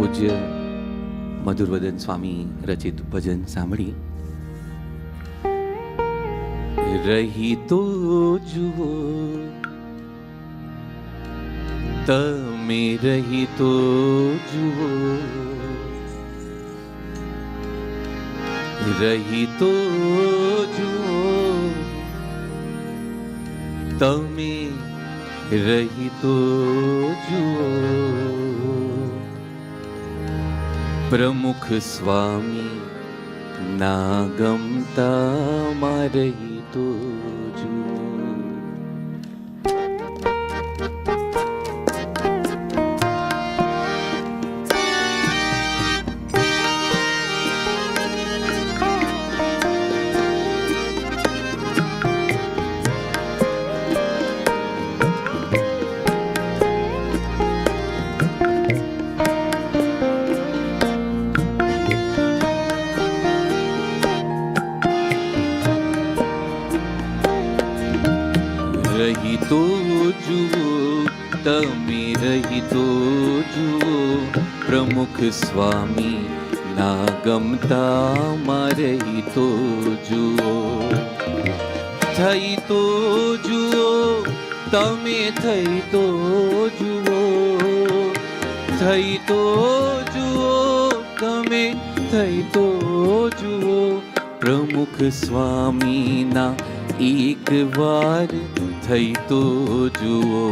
પૂજ્ય મધુરવદન સ્વામી રચિત ભજન સાંભળી. રહી તો જુઓ તમે, રહી તો જુઓ, રહી તો જુઓ તમે, રહી તો જુઓ. પ્રમુખ સ્વામી ના ગમતા માં રહી તો જુઓ. રહી તો જુઓ તમે, રહી તો જુઓ. પ્રમુખ સ્વામી ના ગમતા માં રહી તો જુઓ. થઈ તો જુઓ તમે, થઈ તો જુઓ, થઈ તો જુઓ તમે, થઈ તો જુઓ. પ્રમુખ સ્વામી ના એક વાર થઈ તો જુઓ.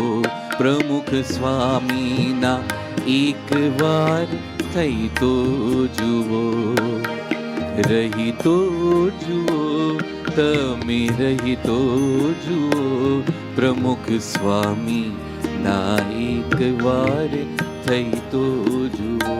પ્રમુખ સ્વામીના એક વાર થઈ તો જુઓ. રહી તો જુઓ તમે, રહી તો જુઓ. પ્રમુખ સ્વામી ના એક વાર થઈ તો જુઓ.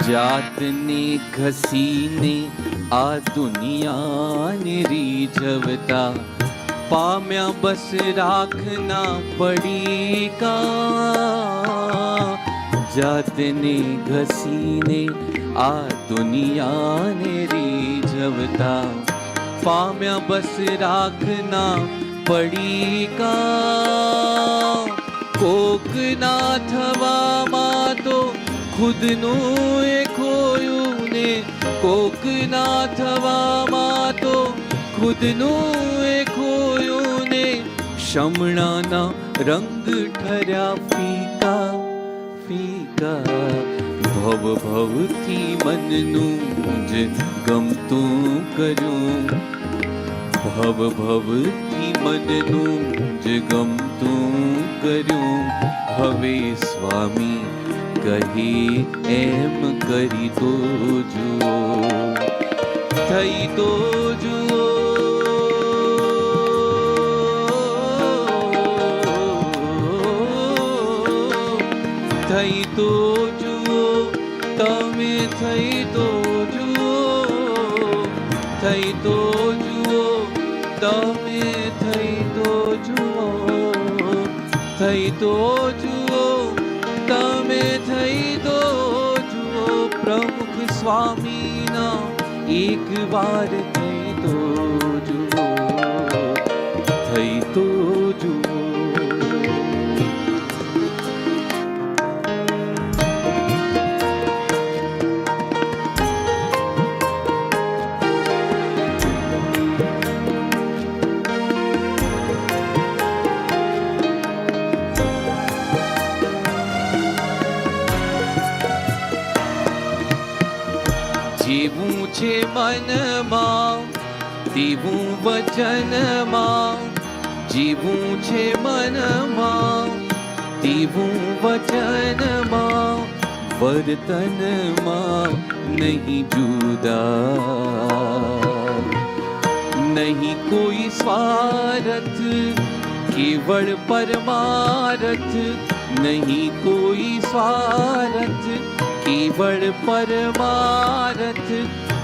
જાતને ઘસીને આ દુનિયાને રીઝવતા, પામ્યા બસ રાખના પડીકા. જાતને ઘસીને આ દુનિયાને રીઝવતા, પામ્યા બસ રાખના પડીકા. કોક ના થવામાં તો ખુદનું એ ખોયું ને, કોક ના થવામાં તો ખુદનું એ ખોયું ને. શમણાના રંગ ઠર્યા ફીકા ફીકા. ભવ ભવથી મનનું જ ગમતું કર્યું, ભવ ભવથી મનનું જ ગમતું કર્યું. હવે સ્વામી કહી એમ કરી તો જુઓ. થઈ તો જુઓ થઈ તો જુઓ તમે, થઈ તો જુઓ, થઈ તો જુઓ તમે, થઈ તો જુઓ, થઈ તો જુઓ તમે, થઈ તો જુઓ. પ્રમુખ સ્વામીના એક વાર થઈ તો જુઓ, થઈ તો જુઓ. મનમાં તેવું વચનમાં, જીવું છે મનમાં તેવું વચનમાં, વર્તનમાં નહીં જુદા. નહીં કોઈ સ્વાર્થ, કેવળ પરમાર્થ. નહીં કોઈ સ્વાર્થ, કેવળ પરમાર્થ.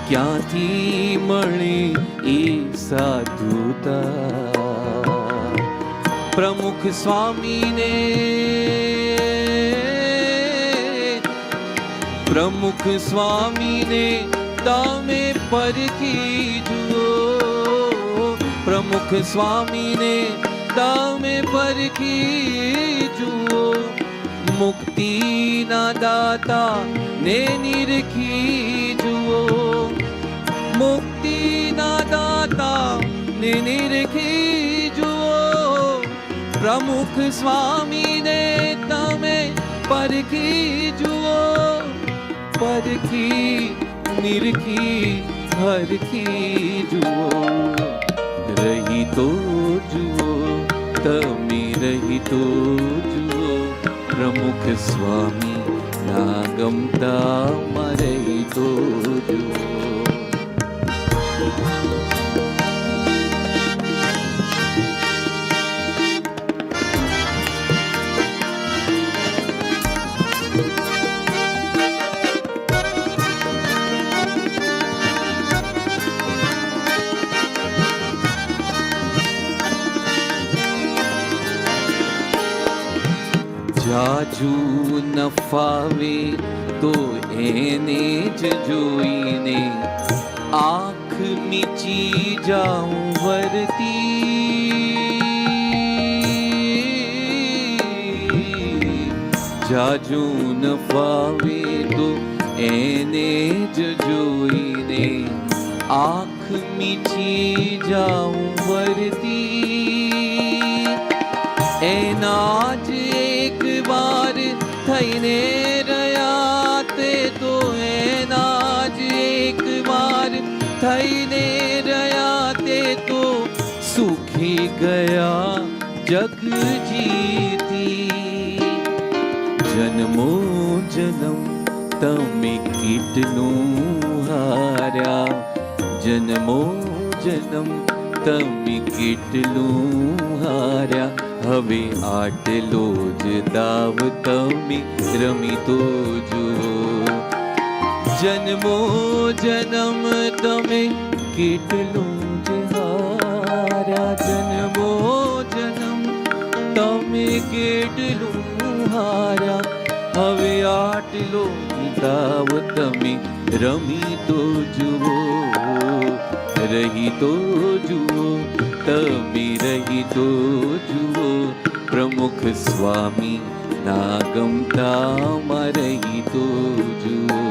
ક્યાંથી મળે એ સાધુતા? પ્રમુખ સ્વામીને, પ્રમુખ સ્વામીને તમે પરખી જુઓ. પ્રમુખ સ્વામીને તમે પરખી જુઓ. મુક્તિના દાતા ને નિરખી જુઓ. મુક્તિના દાતા ને નિરખી જુઓ. પ્રમુખ સ્વામીને તમે પરખી જુઓ. પરખી નિરખી હરખી જુઓ. રહી તો જુઓ, તમે રહી તો જુઓ. પ્રમુખ સ્વામી ના ગમતા માં રહી તો જુઓ. જાજુ ન ફાવે તો એને જ જોઈને આંખ મીચી જાઉં વરતી. જાજુ ન ફાવે તો એને જ જોઈને આંખ મીચી જાઉં વરતી. એના જ એક વાર થઈને રહ્યા તે તો, એના જ એક વાર થઈને રહ્યા તે તો, સુખી ગયા જગ જીતી. જન્મો જન્મ તમે કેટલું હાર્યા. જન્મો જન્મ તમે કેટલું હાર્યા. હવે આટલો જ દાવ તમે રમી તો જુઓ. જન્મો જન્મ તમે કેટલું જ હાર્યા. જન્મો જન્મ તમે કેટલું હાર્યા. હવે આટલો દાવ તમે રમી તો જુઓ. રહી તો જુઓ, તમે રહી તો જુઓ. પ્રમુખ સ્વામી ના ગમતામાં રહી તો જુઓ.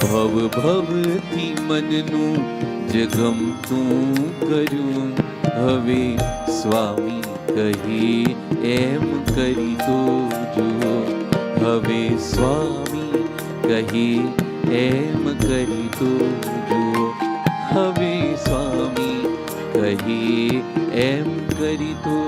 ભવ ભવથી મનનું જ ગમતું કર્યું. હવે સ્વામી કહી એમ કરી તો જુઓ. હવે સ્વામી કહી એમ કરી તો જુઓ. હવે સ્વામી કહી એમ કરી તો